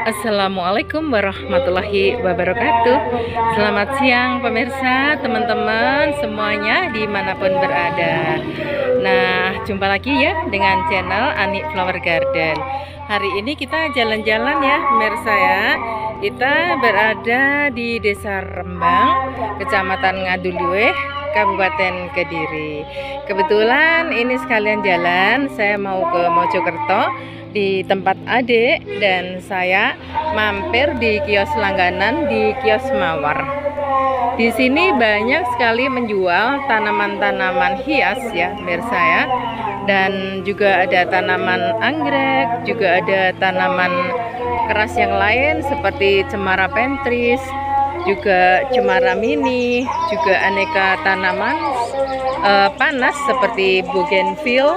Assalamualaikum warahmatullahi wabarakatuh. Selamat siang pemirsa, teman-teman semuanya dimanapun berada. Nah, jumpa lagi ya dengan channel Ani Flower Garden. Hari ini kita jalan-jalan ya pemirsa ya. Kita berada di Desa Rembang, Kecamatan Ngadulueh, Kabupaten Kediri. Kebetulan ini sekalian jalan, saya mau ke Mojokerto di tempat adik, dan saya mampir di kios langganan di kios Mawar. Di sini banyak sekali menjual tanaman-tanaman hias ya pemirsa ya, dan juga ada tanaman anggrek, juga ada tanaman keras yang lain seperti cemara pentris, juga cemara mini, juga aneka tanaman panas seperti bougainville,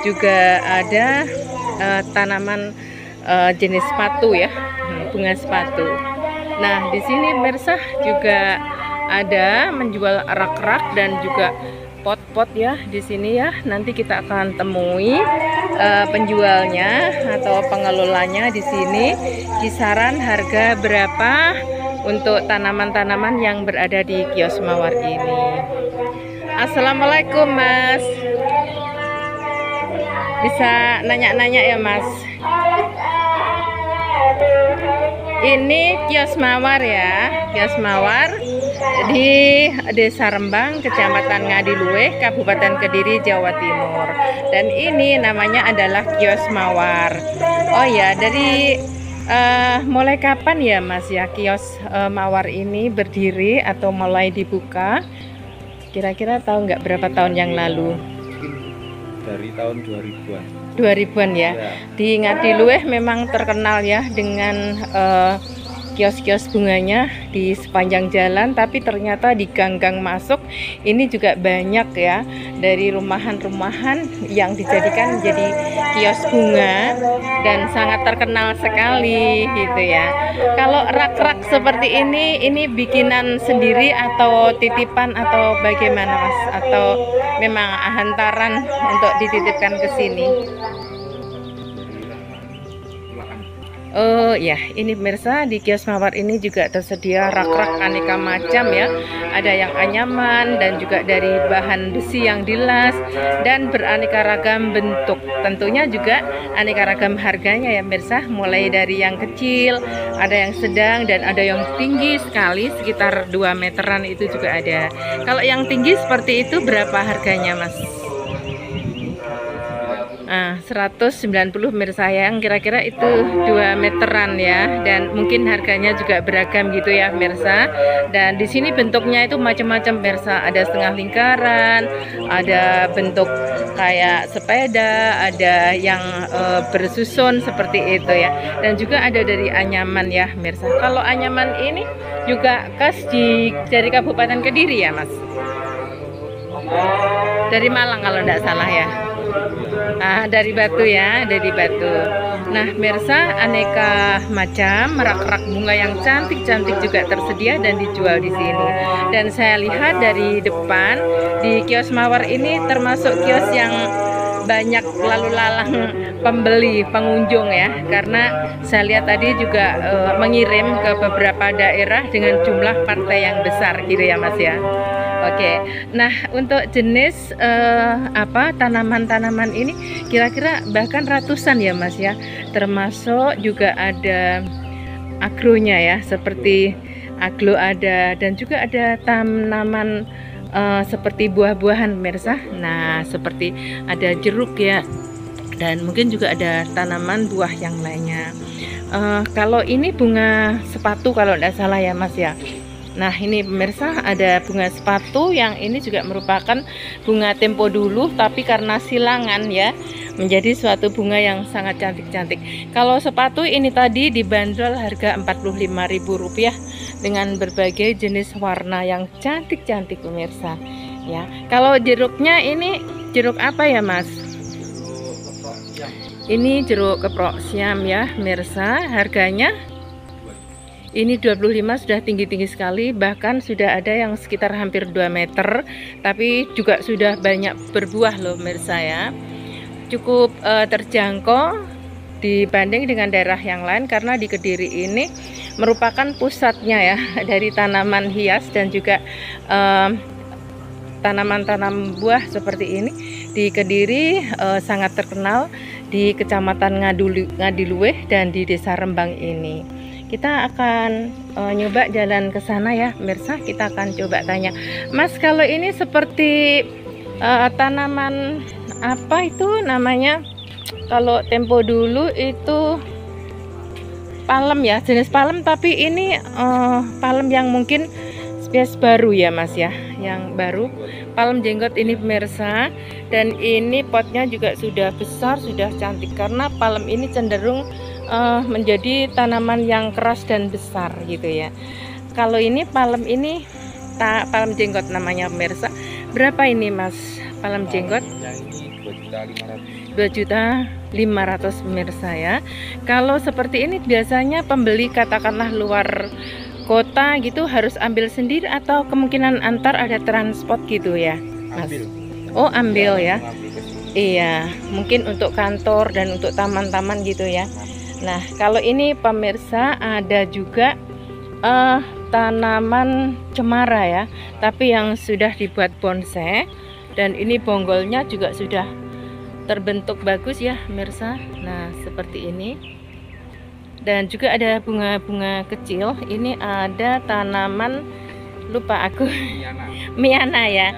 juga ada tanaman jenis sepatu ya, bunga sepatu. Nah, di sini pemirsa juga ada menjual rak-rak dan juga pot-pot ya di sini ya. Nanti kita akan temui penjualnya atau pengelolanya di sini. Kisaran harga berapa untuk tanaman-tanaman yang berada di kios Mawar ini. Assalamualaikum Mas. Bisa nanya-nanya ya Mas. Ini kios Mawar ya, kios Mawar di Desa Rembang, Kecamatan Ngadulueh, Kabupaten Kediri, Jawa Timur. Dan ini namanya adalah kios Mawar. Oh ya, dari mulai kapan ya Mas ya kios Mawar ini berdiri atau mulai dibuka? Kira-kira tahu nggak berapa tahun yang lalu? Dari tahun 2000-an. 2000-an ya. Di Ngadulueh memang terkenal ya dengan kios-kios bunganya di sepanjang jalan, tapi ternyata di gang-gang masuk ini juga banyak ya dari rumahan-rumahan yang dijadikan menjadi kios bunga dan sangat terkenal sekali gitu ya. Kalau rak-rak seperti ini bikinan sendiri atau titipan atau bagaimana Mas? Atau memang hantaran untuk dititipkan ke sini? Oh ya, ini pemirsa di kios Mawar ini juga tersedia rak-rak aneka macam ya. Ada yang anyaman dan juga dari bahan besi yang dilas dan beraneka ragam bentuk. Tentunya juga aneka ragam harganya ya pemirsa, mulai dari yang kecil, ada yang sedang dan ada yang tinggi sekali sekitar 2 meteran itu juga ada. Kalau yang tinggi seperti itu berapa harganya Mas? 190 pemirsa yang kira-kira itu 2 meteran ya, dan mungkin harganya juga beragam gitu ya pemirsa. Dan di sini bentuknya itu macam-macam pemirsa, ada setengah lingkaran, ada bentuk kayak sepeda, ada yang bersusun seperti itu ya, dan juga ada dari anyaman ya pemirsa. Kalau anyaman ini juga khas dari Kabupaten Kediri ya Mas, dari Malang kalau tidak salah ya. Dari Batu ya, dari Batu. Nah, pemirsa, aneka macam rak-rak bunga yang cantik-cantik juga tersedia dan dijual di sini. Dan saya lihat dari depan di kios Mawar ini termasuk kios yang banyak lalu lalang pembeli, pengunjung ya, karena saya lihat tadi juga mengirim ke beberapa daerah dengan jumlah partai yang besar gitu ya Mas ya. Oke, nah untuk jenis tanaman-tanaman ini kira-kira bahkan ratusan ya Mas ya, termasuk juga ada agronya ya, seperti aglo ada, dan juga ada tanaman seperti buah-buahan pemirsa. Nah, seperti ada jeruk ya, dan mungkin juga ada tanaman buah yang lainnya. Kalau ini bunga sepatu kalau tidak salah ya Mas ya. Nah, ini pemirsa ada bunga sepatu yang ini juga merupakan bunga tempo dulu, tapi karena silangan ya menjadi suatu bunga yang sangat cantik-cantik. Kalau sepatu ini tadi dibanderol harga Rp45.000 dengan berbagai jenis warna yang cantik-cantik pemirsa ya. Kalau jeruknya ini jeruk apa ya Mas? Ini jeruk keprok siam ya pemirsa, harganya ini 25, sudah tinggi-tinggi sekali, bahkan sudah ada yang sekitar hampir 2 meter, tapi juga sudah banyak berbuah loh pemirsa ya. cukup terjangkau dibanding dengan daerah yang lain, karena di Kediri ini merupakan pusatnya ya dari tanaman hias dan juga tanaman-tanam buah seperti ini. Di Kediri sangat terkenal di Kecamatan Ngadiluweh dan di Desa Rembang ini. Kita akan nyoba jalan ke sana ya pemirsa. Kita akan coba tanya, Mas, kalau ini seperti tanaman apa itu namanya? Kalau tempo dulu itu palem ya, jenis palem, tapi ini palem yang mungkin spesies baru ya Mas ya, yang baru, palem jenggot ini pemirsa. Dan ini potnya juga sudah besar, sudah cantik, karena palem ini cenderung menjadi tanaman yang keras dan besar gitu ya. Kalau ini palem ini palem jenggot namanya pemirsa. Berapa ini Mas palem jenggot? Yang ini 2.500.000. 2.500.000 pemirsa ya. Kalau seperti ini biasanya pembeli katakanlah luar kota gitu harus ambil sendiri atau kemungkinan antar ada transport gitu ya Mas? Ambil. Oh ambil ya. Mengambil ke sini. Iya, mungkin untuk kantor dan untuk taman-taman gitu ya. Nah, kalau ini pemirsa ada juga tanaman cemara ya, tapi yang sudah dibuat bonsai, dan ini bonggolnya juga sudah terbentuk bagus ya pemirsa. Nah, seperti ini. Dan juga ada bunga-bunga kecil. Ini ada tanaman, lupa aku, Miana ya.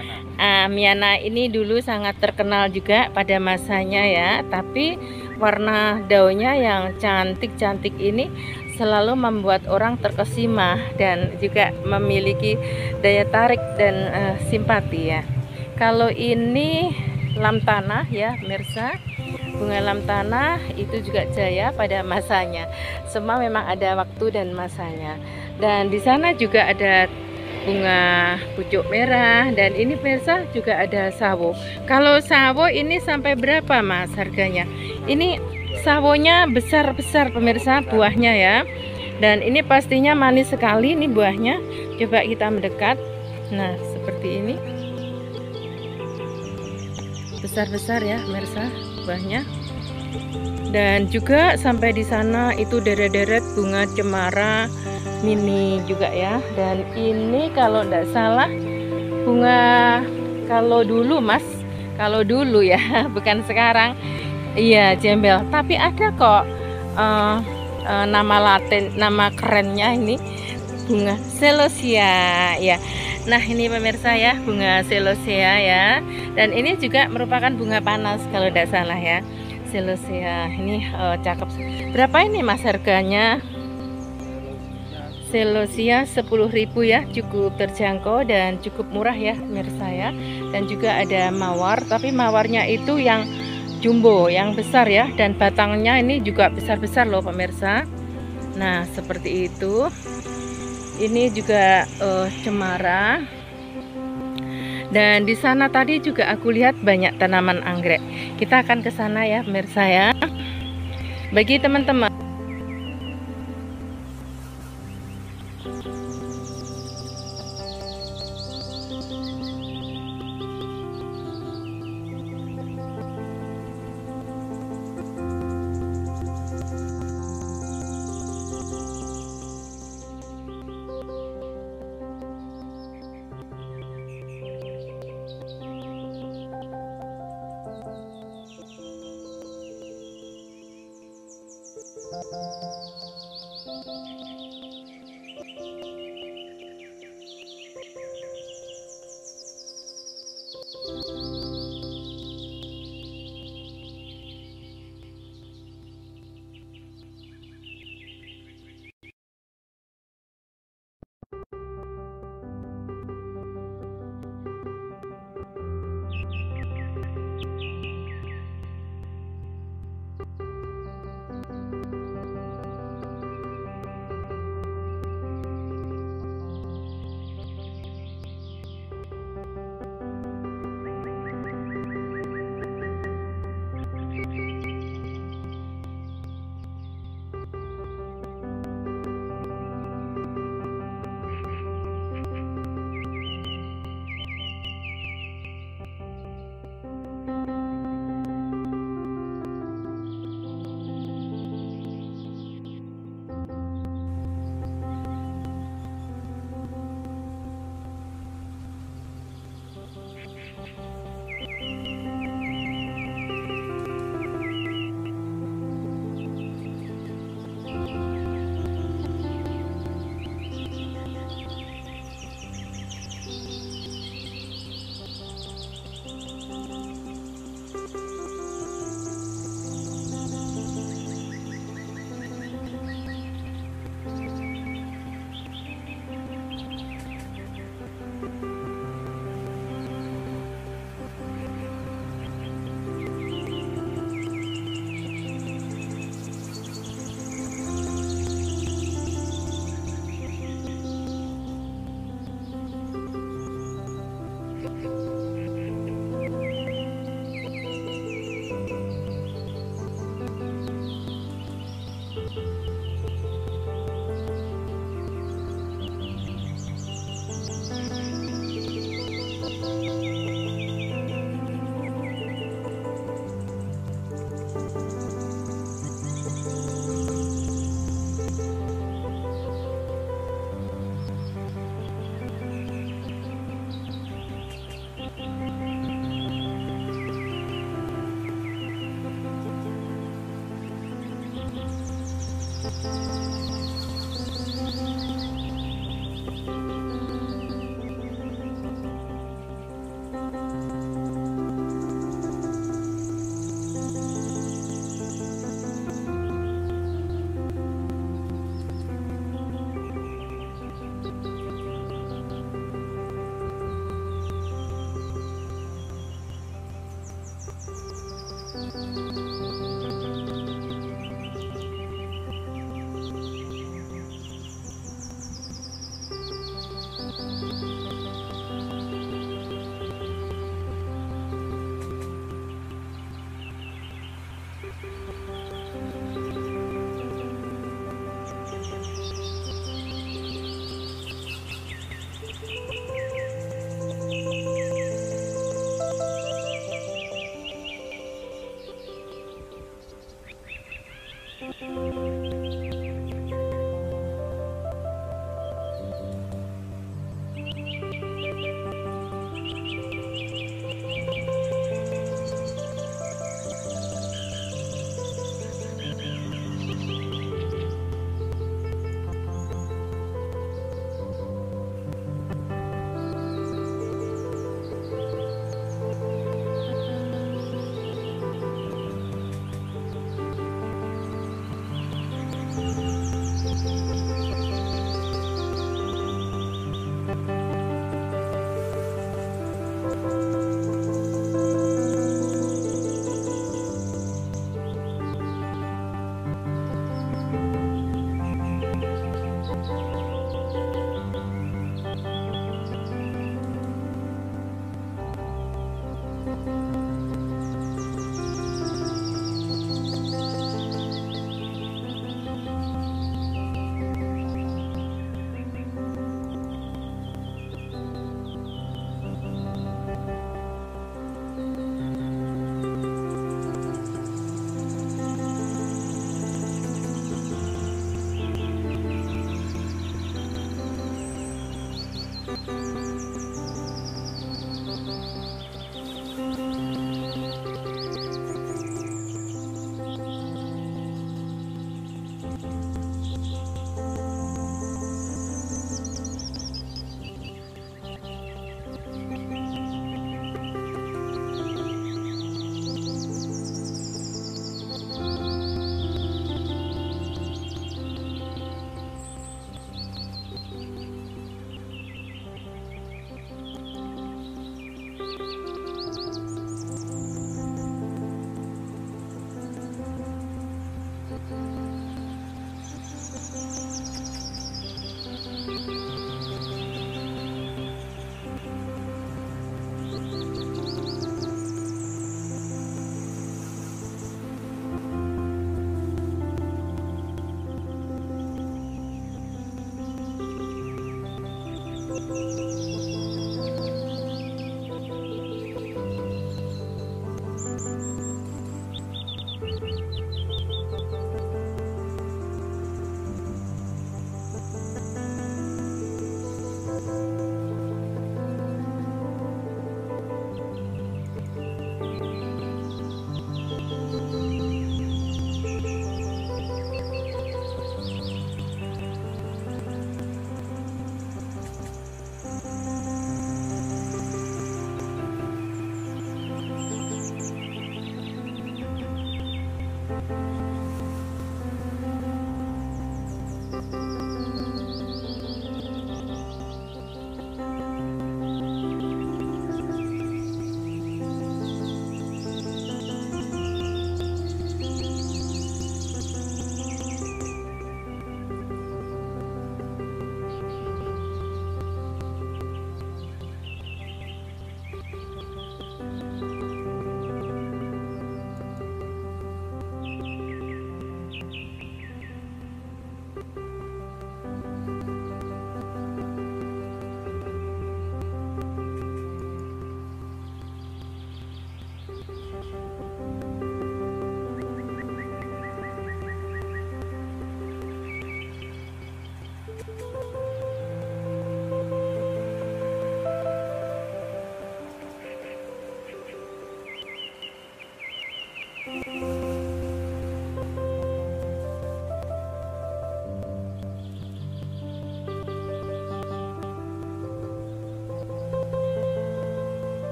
Miana ini dulu sangat terkenal juga pada masanya ya, tapi warna daunnya yang cantik-cantik ini selalu membuat orang terkesima dan juga memiliki daya tarik dan simpati ya. Kalau ini lamtanah ya pemirsa, bunga lamtanah itu juga jaya pada masanya. Semua memang ada waktu dan masanya. Dan di sana juga ada bunga pucuk merah, dan ini pemirsa juga ada sawo. Kalau sawo ini sampai berapa Mas harganya? Ini sawonya besar-besar pemirsa buahnya ya, dan ini pastinya manis sekali ini buahnya. Coba kita mendekat. Nah, seperti ini besar-besar ya pemirsa buahnya. Dan juga sampai di sana itu deret-deret bunga cemara mini juga ya. Dan ini kalau tidak salah bunga, kalau dulu Mas, kalau dulu ya bukan sekarang, iya jembel, tapi ada kok nama latin, nama kerennya ini bunga celosia ya. Nah ini pemirsa ya, bunga celosia ya, dan ini juga merupakan bunga panas kalau tidak salah ya, celosia ini cakep. Berapa ini Mas harganya? Celosia 10.000 ya, cukup terjangkau dan cukup murah ya pemirsa ya. Dan juga ada mawar, tapi mawarnya itu yang jumbo, yang besar ya, dan batangnya ini juga besar-besar loh pemirsa. Nah seperti itu. Ini juga cemara. Dan di sana tadi juga aku lihat banyak tanaman anggrek. Kita akan ke sana ya pemirsa ya. Bagi teman-teman